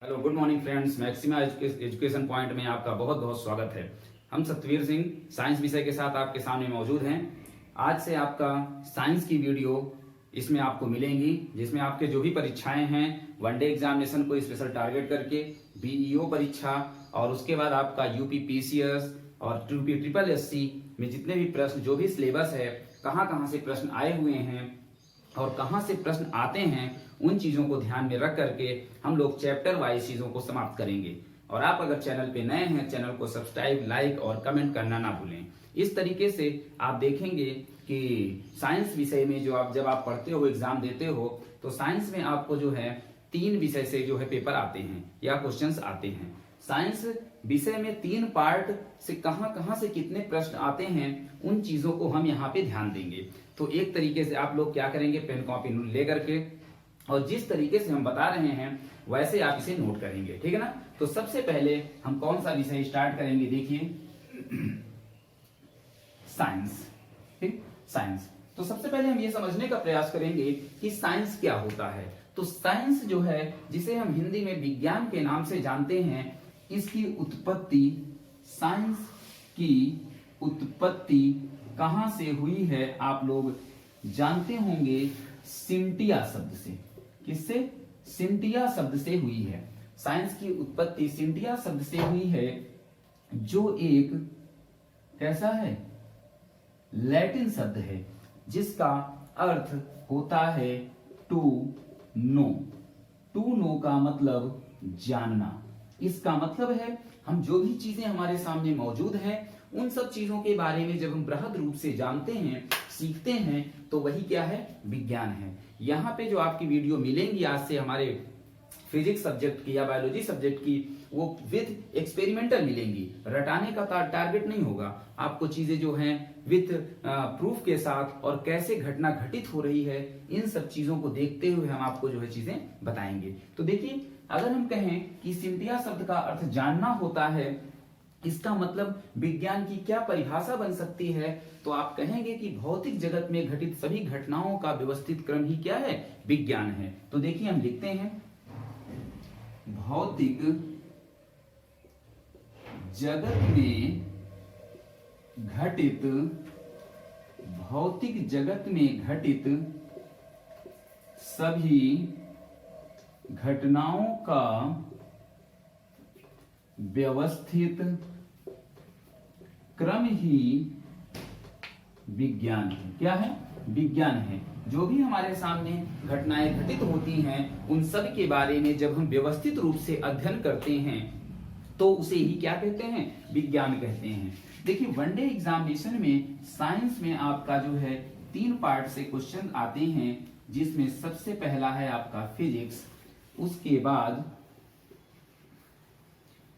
Hello good morning friends, maxima education point में आपका बहुत बहुत स्वागत है। हम सतवीर सिंह साइंस विषय के साथ आपके सामने मौजूद हैं। आज से आपका साइंस की वीडियो इसमें आपको मिलेंगी, जिसमें आपके जो भी परीक्षाएं हैं, वनडे एग्जामिनेशन को स्पेशल टारगेट करके, बीईओ परीक्षा और उसके बाद आपका यूपी पीसीएस और ट्रिपल एससी में जितने भी प्रश्न, जो भी सिलेबस है, कहाँ कहाँ से प्रश्न आए हुए हैं और कहां से प्रश्न आते हैं, उन चीजों को ध्यान में रख करके हम लोग चैप्टर वाइज चीजों को समाप्त करेंगे। और आप अगर चैनल पे नए हैं, चैनल को सब्सक्राइब, लाइक और कमेंट करना ना भूलें। इस तरीके से आप देखेंगे कि साइंस विषय में जब आप पढ़ते हो, एग्जाम देते हो, तो साइंस में आपको जो है 3 विषय से जो है पेपर आते हैं या क्वेश्चंस आते हैं। साइंस विषय में 3 पार्ट से कहां कहां से कितने प्रश्न आते हैं, उन चीजों को हम यहाँ पे ध्यान देंगे। तो एक तरीके से आप लोग क्या करेंगे, पेन कॉपी ले करके, और जिस तरीके से हम बता रहे हैं वैसे आप इसे नोट करेंगे, ठीक है ना। तो सबसे पहले हम कौन सा विषय स्टार्ट करेंगे, देखिए साइंस। ठीक, साइंस। तो सबसे पहले हम ये समझने का प्रयास करेंगे कि साइंस क्या होता है। तो साइंस जो है, जिसे हम हिंदी में विज्ञान के नाम से जानते हैं, इसकी उत्पत्ति, साइंस की उत्पत्ति कहां से हुई है आप लोग जानते होंगे, सिंटिया शब्द से। किससे? सिंटिया शब्द से हुई है। साइंस की उत्पत्ति सिंटिया शब्द से हुई है, जो एक कैसा है, लैटिन शब्द है, जिसका अर्थ होता है टू नो। टू नो का मतलब जानना। इसका मतलब है हम जो भी चीजें हमारे सामने मौजूद हैं, उन सब चीजों के बारे में जब हम बृहद रूप से जानते हैं, सीखते हैं, तो वही क्या है, विज्ञान है। यहाँ पे जो आपकी वीडियो मिलेंगी आज से हमारे फिजिक्स सब्जेक्ट की या बायोलॉजी सब्जेक्ट की, वो विद एक्सपेरिमेंटल मिलेंगी। रटाने का टारगेट नहीं होगा। आपको चीजें जो हैं विद प्रूफ के साथ और कैसे घटना घटित हो रही है, इन सब चीजों को देखते हुए हम आपको जो है चीजें बताएंगे। तो देखिए, अगर हम कहें कि सिंटिया शब्द का अर्थ जानना होता है, इसका मतलब विज्ञान की क्या परिभाषा बन सकती है, तो आप कहेंगे कि भौतिक जगत में घटित सभी घटनाओं का व्यवस्थित क्रम ही क्या है, विज्ञान है। तो देखिए हम लिखते हैं, भौतिक जगत में घटित, भौतिक जगत में घटित सभी घटनाओं का व्यवस्थित क्रम ही विज्ञान है। क्या है? विज्ञान है। जो भी हमारे सामने घटनाएं घटित होती हैं, उन सब के बारे में जब हम व्यवस्थित रूप से अध्ययन करते हैं, तो उसे ही क्या कहते हैं, विज्ञान कहते हैं। देखिए, वनडे एग्जामिनेशन में साइंस में आपका जो है 3 पार्ट से क्वेश्चन आते हैं, जिसमें सबसे पहला है आपका फिजिक्स, उसके बाद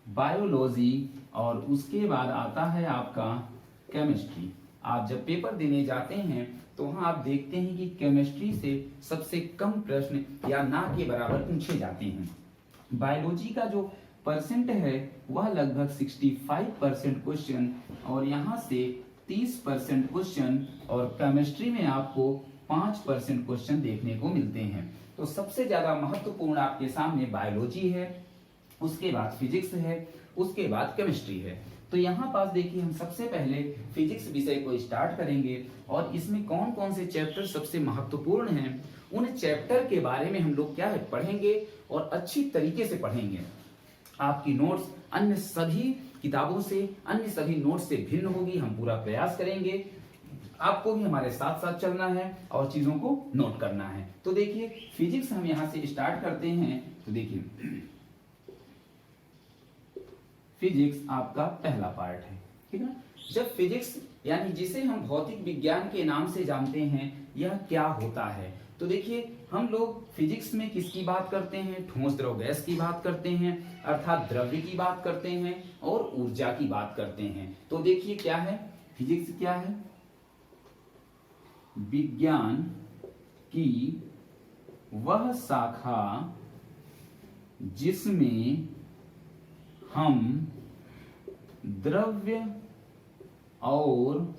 बायोलॉजी और उसके बाद आता है आपका केमिस्ट्री। आप जब पेपर देने जाते हैं तो वहां आप देखते हैं कि केमिस्ट्री से सबसे कम प्रश्न या ना के बराबर पूछे जाते हैं। बायोलॉजी का जो परसेंट है वह लगभग 65% क्वेश्चन, और यहां से 30% क्वेश्चन, और केमिस्ट्री में आपको 5% क्वेश्चन देखने को मिलते हैं। तो सबसे ज्यादा महत्वपूर्ण आपके सामने बायोलॉजी है, उसके बाद फिजिक्स है, उसके बाद केमिस्ट्री है। तो यहाँ पास देखिए, हम सबसे पहले फिजिक्स विषय को स्टार्ट करेंगे, और इसमें कौन कौन से चैप्टर सबसे महत्वपूर्ण हैं, उन चैप्टर के बारे में हम लोग क्या है पढ़ेंगे, और अच्छी तरीके से पढ़ेंगे। आपकी नोट्स अन्य सभी किताबों से, अन्य सभी नोट्स से भिन्न होगी। हम पूरा प्रयास करेंगे, आपको भी हमारे साथ साथ चलना है और चीजों को नोट करना है। तो देखिए, फिजिक्स हम यहाँ से स्टार्ट करते हैं। तो देखिए, फिजिक्स आपका पहला पार्ट है, ठीक है ना। जब फिजिक्स यानी जिसे हम भौतिक विज्ञान के नाम से जानते हैं, यह क्या होता है, तो देखिए, हम लोग फिजिक्स में किसकी बात करते हैं, ठोस द्रव गैस की बात करते हैं, अर्थात द्रव्य की बात करते हैं, और ऊर्जा की बात करते हैं। तो देखिए क्या है, फिजिक्स क्या है, विज्ञान की वह शाखा जिसमें हम द्रव्य और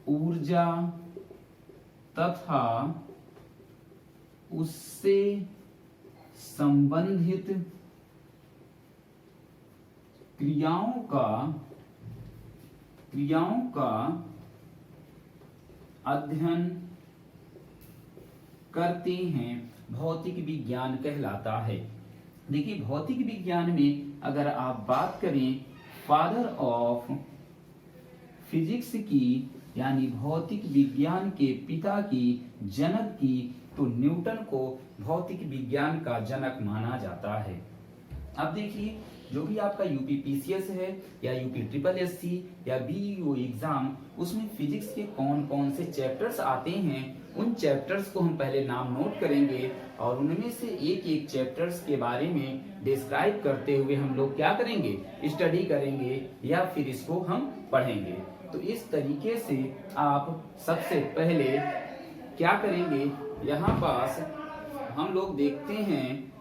ऊर्जा तथा उससे संबंधित क्रियाओं का अध्ययन करते हैं भौतिक विज्ञान कहलाता है। देखिए भौतिक विज्ञान में अगर आप बात करें फादर ऑफ फिजिक्स की, यानी भौतिक विज्ञान के पिता की, जनक की, तो न्यूटन को भौतिक विज्ञान का जनक माना जाता है। अब देखिए जो भी आपका यूपीपीसीएस है या यूपी ट्रिपल एससी या बीईओ एग्जाम, उसमें फिजिक्स के कौन कौन से चैप्टर्स आते हैं, उन चैप्टर्स को हम पहले नाम नोट करेंगे और उनमें से एक एक चैप्टर्स के बारे में डिस्क्राइब करते हुए हम लोग क्या करेंगे, स्टडी करेंगे या फिर इसको हम पढ़ेंगे। तो इस तरीके से आप सबसे पहले क्या करेंगे, यहाँ पास हम लोग देखते हैं।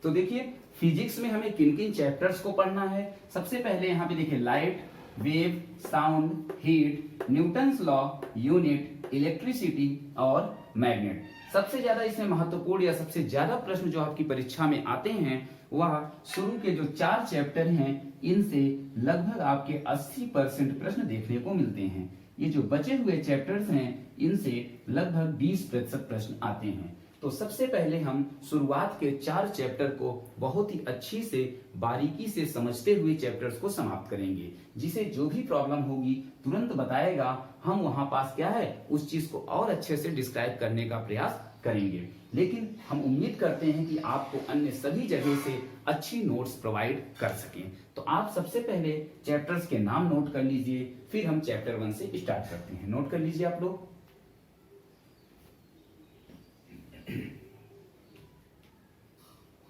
तो देखिए फिजिक्स में हमें किन किन चैप्टर्स को पढ़ना है। सबसे पहले यहाँ पे देखिए light, wave, sound, heat, Newton's law, unit, electricity और मैग्नेट। सबसे ज्यादा इसमें महत्वपूर्ण या सबसे ज्यादा प्रश्न जो आपकी परीक्षा में आते हैं वह शुरू के जो 4 चैप्टर हैं, इनसे लगभग आपके 80% प्रश्न देखने को मिलते हैं। ये जो बचे हुए चैप्टर्स हैं इनसे लगभग 20% प्रश्न आते हैं। तो सबसे पहले हम शुरुआत के 4 चैप्टर को बहुत ही अच्छी से बारीकी से समझते हुए चैप्टर्स को समाप्त करेंगे। जिसे जो भी प्रॉब्लम होगी तुरंत बताएगा, हम वहां पास क्या है उस चीज को और अच्छे से डिस्क्राइब करने का प्रयास करेंगे। लेकिन हम उम्मीद करते हैं कि आपको अन्य सभी जगह से अच्छी नोट्स प्रोवाइड कर सकें। तो आप सबसे पहले चैप्टर्स के नाम नोट कर लीजिए, फिर हम चैप्टर 1 से स्टार्ट करते हैं। नोट कर लीजिए आप लोग।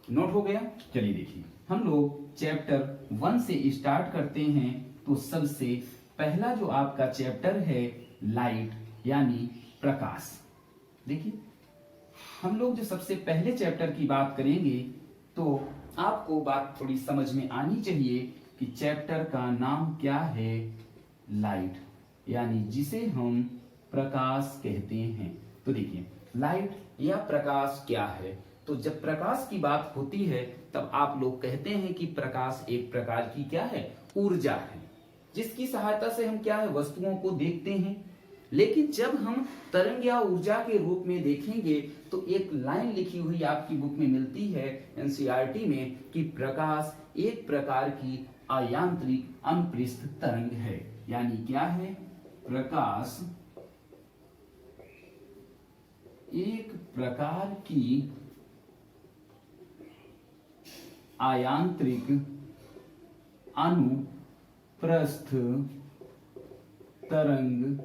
नोट हो गया? चलिए देखिए हम लोग चैप्टर 1 से स्टार्ट करते हैं। तो सबसे पहला जो आपका चैप्टर है लाइट यानी प्रकाश। देखिए हम लोग जो सबसे पहले चैप्टर की बात करेंगे तो आपको बात थोड़ी समझ में आनी चाहिए कि चैप्टर का नाम क्या है, लाइट, यानी जिसे हम प्रकाश कहते हैं। तो देखिए लाइट या प्रकाश क्या है। तो जब प्रकाश की बात होती है तब आप लोग कहते हैं कि प्रकाश एक प्रकार की क्या है, ऊर्जा है, जिसकी सहायता से हम क्या है वस्तुओं को देखते हैं। लेकिन जब हम तरंग या ऊर्जा के रूप में देखेंगे तो एक लाइन लिखी हुई आपकी बुक में मिलती है एनसीईआरटी में कि प्रकाश एक प्रकार की अयांत्रिक अनुप्रस्थ तरंग है। यानी क्या है, प्रकाश एक प्रकार की अयांत्रिक अनुप्रस्थ तरंग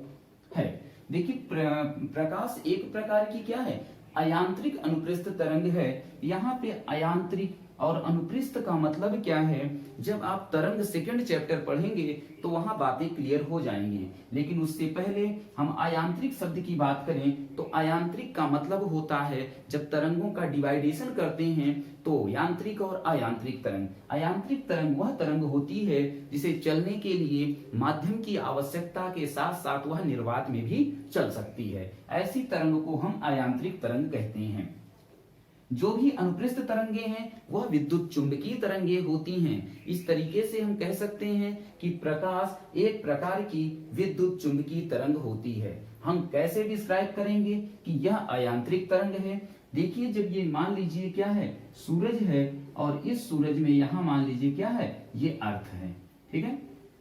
है। देखिए प्रकाश एक प्रकार की क्या है, अयांत्रिक अनुप्रस्थ तरंग है। यहाँ पे अयांत्रिक और अनुप्रस्थ का मतलब क्या है, जब आप तरंग सेकंड चैप्टर पढ़ेंगे तो वहां बातें क्लियर हो जाएंगी। लेकिन उससे पहले हम अयांत्रिक शब्द की बात करें तो अयांत्रिक का मतलब होता है जब तरंगों का डिवाइडेशन करते हैं तो यांत्रिक और अयांत्रिक तरंग। अयांत्रिक तरंग वह तरंग होती है जिसे चलने के लिए माध्यम की आवश्यकता के साथ साथ वह निर्वात में भी चल सकती है। ऐसी तरंग को हम अयांत्रिक तरंग कहते हैं। जो भी अनुप्रस्थ तरंगे हैं वह विद्युत चुंबकीय तरंगे होती हैं। इस तरीके से हम कह सकते हैं कि प्रकाश एक प्रकार की विद्युत चुंबकीय तरंग होती है। हम कैसे डिस्क्राइब करेंगे कि यह अयांत्रिक तरंग है। देखिए जब ये मान लीजिए क्या है, सूरज है और इस सूरज में यहाँ मान लीजिए क्या है, ये अर्थ है, ठीक है,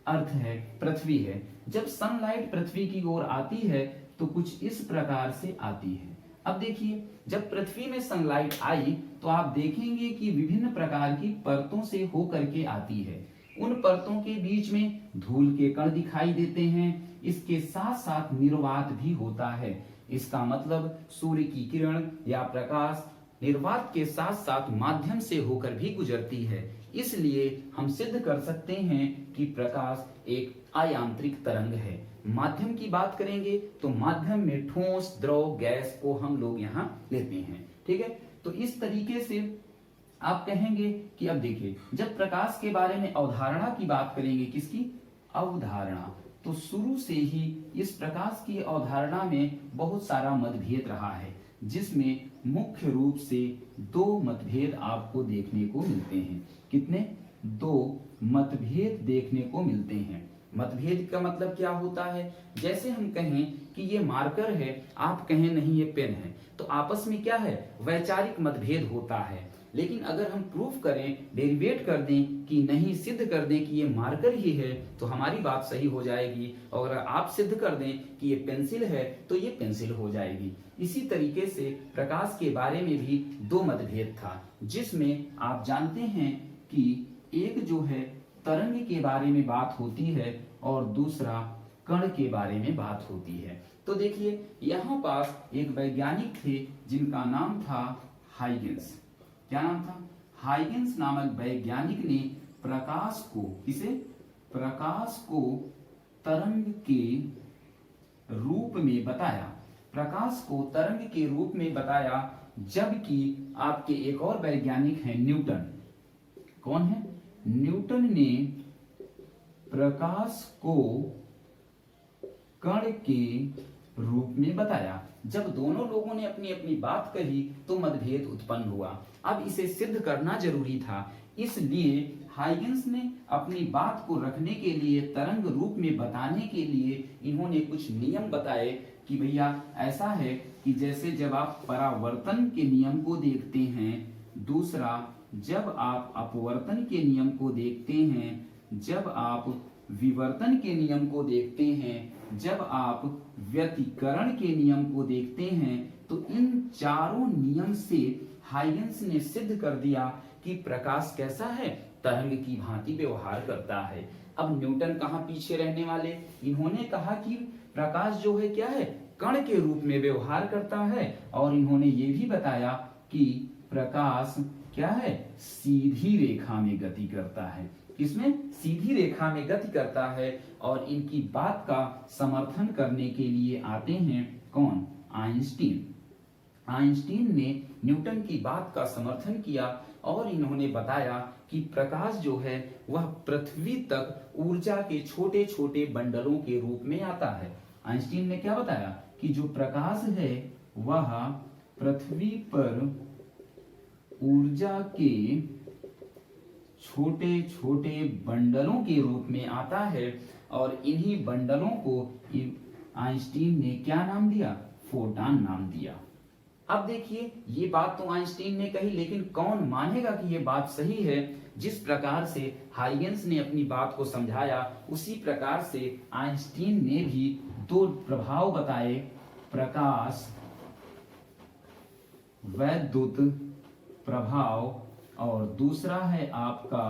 अर्थ है, पृथ्वी है। जब सनलाइट पृथ्वी की ओर आती है तो कुछ इस प्रकार से आती है। अब देखिए जब पृथ्वी में सनलाइट आई तो आप देखेंगे कि विभिन्न प्रकार की परतों से होकर के आती है। उन परतों के बीच में धूल के कण दिखाई देते हैं। इसके साथ साथ निर्वात भी होता है। इसका मतलब सूर्य की किरण या प्रकाश निर्वात के साथ साथ माध्यम से होकर भी गुजरती है। इसलिए हम सिद्ध कर सकते हैं कि प्रकाश एक अयांत्रिक तरंग है। माध्यम की बात करेंगे तो माध्यम में ठोस, द्रव, गैस को हम लोग यहाँ लेते हैं, ठीक है। तो इस तरीके से आप कहेंगे कि अब देखिए जब प्रकाश के बारे में अवधारणा की बात करेंगे, किसकी अवधारणा, तो शुरू से ही इस प्रकाश की अवधारणा में बहुत सारा मतभेद रहा है, जिसमें मुख्य रूप से दो मतभेद आपको देखने को मिलते हैं। कितने? दो मतभेद देखने को मिलते हैं। मतभेद का मतलब क्या होता है? जैसे हम कहें कि ये मार्कर है, आप कहें नहीं ये पेन है, तो आपस में क्या है? वैचारिक मतभेद होता है। लेकिन अगर हम प्रूफ करें, डेरिवेट कर दें कि नहीं, सिद्ध कर दें कि ये मार्कर ही है, तो हमारी बात सही हो जाएगी। और अगर आप सिद्ध कर दें कि ये पेंसिल है, तो ये पेंसिल हो जाएगी। इसी तरीके से प्रकाश के बारे में भी दो मतभेद था, जिसमें आप जानते हैं कि एक जो है तरंग के बारे में बात होती है और दूसरा कण के बारे में बात होती है। तो देखिए, यहाँ पास एक वैज्ञानिक थे जिनका नाम था हाइगेंस। क्या नाम था? हाइगेंस नामक वैज्ञानिक ने प्रकाश को, किसे? प्रकाश को तरंग के रूप में बताया। प्रकाश को तरंग के रूप में बताया, जबकि आपके एक और वैज्ञानिक हैं न्यूटन। कौन है? न्यूटन ने प्रकाश को कण के रूप में बताया। जब दोनों लोगों ने अपनी अपनी बात कही तो मतभेद उत्पन्न हुआ। अब इसे सिद्ध करना जरूरी था, इसलिए हाइगेंस ने अपनी बात को रखने के लिए, तरंग रूप में बताने के लिए इन्होंने कुछ नियम बताए कि भैया ऐसा है कि जैसे जब आप परावर्तन के नियम को देखते हैं, दूसरा जब आप अपवर्तन के नियम को देखते हैं, जब आप विवर्तन के नियम को देखते हैं, जब आप व्यतिकरण के नियम को देखते हैं, तो इन चारों नियम से हाइगेंस ने सिद्ध कर दिया कि प्रकाश कैसा है? तरंग की भांति व्यवहार करता है। अब न्यूटन कहाँ पीछे रहने वाले? इन्होंने कहा कि प्रकाश जो है क्या है? कण के रूप में व्यवहार करता है। और इन्होंने ये भी बताया कि प्रकाश क्या है? सीधी रेखा में गति करता है। किसमें? सीधी रेखा में गति करता है। और इनकी बात का समर्थन करने के लिए आते हैं कौन? आइंस्टीन। आइंस्टीन ने न्यूटन की बात का समर्थन किया और इन्होंने बताया कि प्रकाश जो है वह पृथ्वी तक ऊर्जा के छोटे छोटे बंडलों के रूप में आता है। आइंस्टीन ने क्या बताया कि जो प्रकाश है वह पृथ्वी पर ऊर्जा के छोटे छोटे बंडलों के रूप में आता है। और इन्हीं बंडलों को आइंस्टीन ने क्या नाम दिया? फोटॉन नाम दिया। अब देखिए, ये बात तो आइंस्टीन ने कही, लेकिन कौन मानेगा कि ये बात सही है? जिस प्रकार से हाइगेंस ने अपनी बात को समझाया, उसी प्रकार से आइंस्टीन ने भी दो प्रभाव बताए, प्रकाश वैद्युत प्रभाव और दूसरा है आपका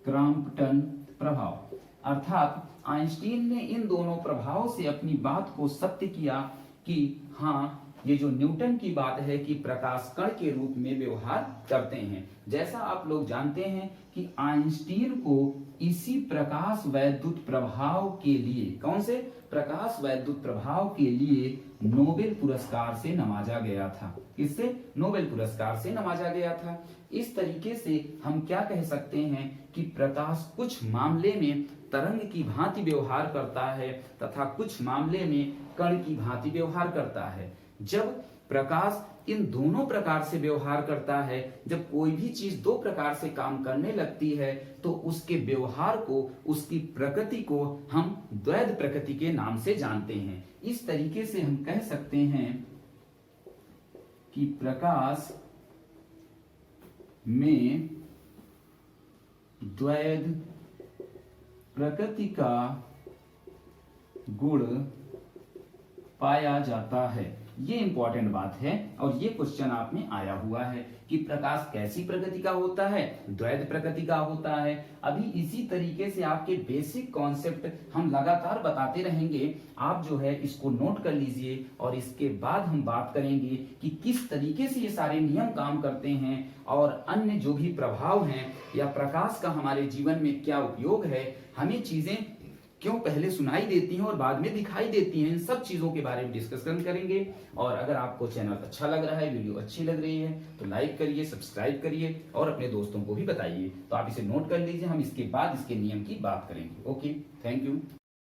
क्रॉम्पटन प्रभाव। अर्थात आइंस्टीन ने इन दोनों प्रभावों से अपनी बात को सत्य किया कि हाँ, ये जो न्यूटन की बात है कि प्रकाश कण के रूप में व्यवहार करते हैं। जैसा आप लोग जानते हैं कि आइंस्टीन को इसी प्रकाश वैद्युत प्रभाव के लिए, कौन से? प्रकाश वैद्युत प्रभाव के लिए नोबेल पुरस्कार से नवाजा गया था। किससे? नोबेल पुरस्कार से नवाजा गया था। इस तरीके से हम क्या कह सकते हैं कि प्रकाश कुछ मामले में तरंग की भांति व्यवहार करता है तथा कुछ मामले में कण की भांति व्यवहार करता है। जब प्रकाश इन दोनों प्रकार से व्यवहार करता है, जब कोई भी चीज दो प्रकार से काम करने लगती है, तो उसके व्यवहार को, उसकी प्रकृति को हम द्वैध प्रकृति के नाम से जानते हैं। इस तरीके से हम कह सकते हैं कि प्रकाश में द्वैध प्रकृति का गुण पाया जाता है। ये इंपॉर्टेंट बात है और ये क्वेश्चन आप में आया हुआ है कि प्रकाश कैसी प्रकृति का होता है? द्वैध प्रकृति का होता है। अभी इसी तरीके से आपके बेसिक कॉन्सेप्ट हम लगातार बताते रहेंगे। आप जो है इसको नोट कर लीजिए और इसके बाद हम बात करेंगे कि किस तरीके से ये सारे नियम काम करते हैं और अन्य जो भी प्रभाव हैं या प्रकाश का हमारे जीवन में क्या उपयोग है, हमें चीजें क्यों पहले सुनाई देती हैं और बाद में दिखाई देती हैं, इन सब चीजों के बारे में डिस्कशन करेंगे। और अगर आपको चैनल अच्छा लग रहा है, वीडियो अच्छी लग रही है, तो लाइक करिए, सब्सक्राइब करिए और अपने दोस्तों को भी बताइए। तो आप इसे नोट कर लीजिए, हम इसके बाद इसके नियम की बात करेंगे। Okay, thank you.